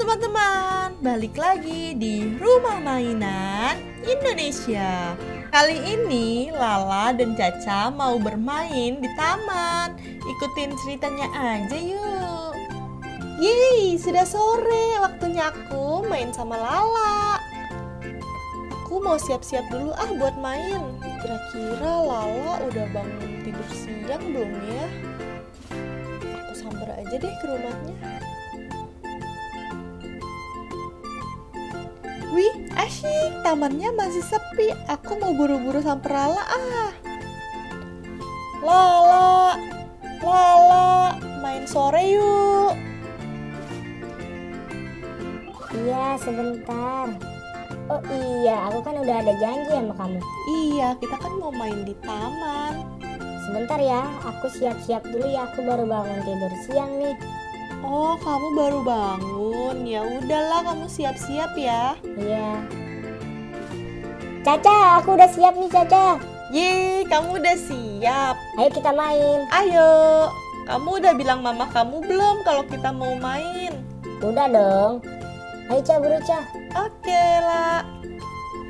teman-teman, balik lagi di Rumah Mainan Indonesia. Kali ini Lala dan Caca mau bermain di taman. Ikutin ceritanya aja yuk. Yeay, sudah sore, waktunya aku main sama Lala. Aku mau siap-siap dulu buat main. Kira-kira Lala udah bangun tidur siang belum ya? Aku sambar aja deh ke rumahnya. Wih, asyik, tamannya masih sepi. Aku mau buru-buru samper Lala Lala, main sore yuk. Iya, sebentar. Oh iya, aku kan udah ada janji sama kamu. Iya, kita kan mau main di taman. Sebentar ya, aku siap-siap dulu ya. Aku baru bangun tidur siang nih. Oh, kamu baru bangun. Ya udahlah, kamu siap-siap ya. Iya. Caca, aku udah siap nih, Caca. Yeay, kamu udah siap. Ayo kita main. Ayo. Kamu udah bilang mama kamu belum kalau kita mau main? Udah dong. Ayo Ca, buru Ca. Oke lah.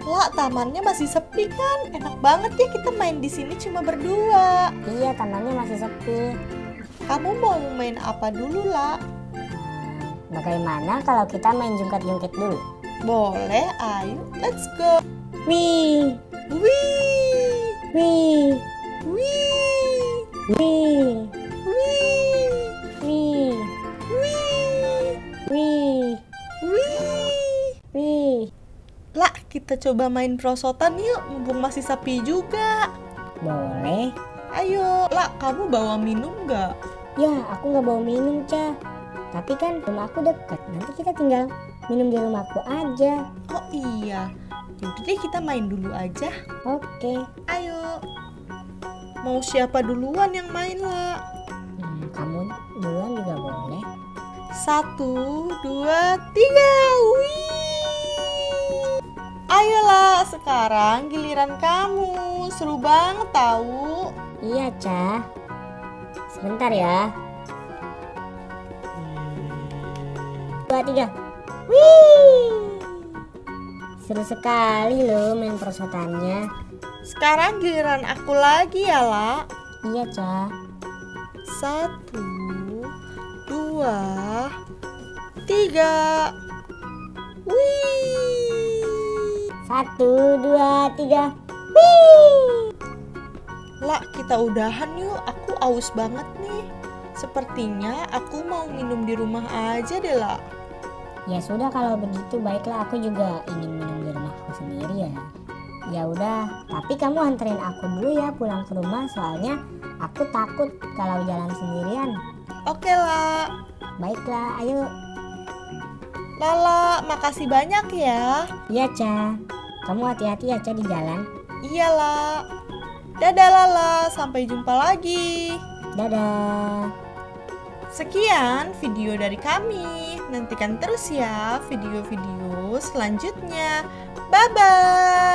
Lah, tamannya masih sepi kan? Enak banget ya kita main di sini cuma berdua. Iya, tamannya masih sepi. Kamu mau main apa dulu lah? Bagaimana kalau kita main jungkat-jungkit dulu? Boleh, ayo, let's go. Wih, Wih, wih, wih, wih, wih, wih, wih, wih, wih. wih. Lah, kita coba main perosotan yuk, mumpung masih sepi juga. Boleh. Ayo, lah, kamu bawa minum nggak? Ya, aku nggak bawa minum, Ca. Tapi kan rumah aku dekat. Nanti kita tinggal minum di rumahku aja. Oh iya, yaudah deh kita main dulu aja. Oke. Ayo. Mau siapa duluan yang main lah? Kamu duluan juga boleh. 1, 2, 3. Wih. Ayolah, sekarang giliran kamu. Seru banget tahu. Iya, Ca. Sebentar ya. 2, 3. Wih. Seru sekali loh main perosotannya. Sekarang giliran aku lagi ya, La. Iya, Ca. 1, 2, 3. Wih. 1, 2, 3. Wih. Lah, kita udahan yuk. Aku aus banget nih. Sepertinya aku mau minum di rumah aja deh, La. Ya sudah kalau begitu, baiklah, aku juga ingin minum di rumahku sendiri ya. Ya udah, tapi kamu anterin aku dulu ya pulang ke rumah, soalnya aku takut kalau jalan sendirian. Oke, La. Baiklah, ayo. Lala, makasih banyak ya. Iya, Ca. Kamu hati-hati ya, Ca, di jalan. Iya, La. Dadah, Lala. Sampai jumpa lagi. Dadah. Sekian video dari kami. Nantikan terus ya video-video selanjutnya. Bye-bye.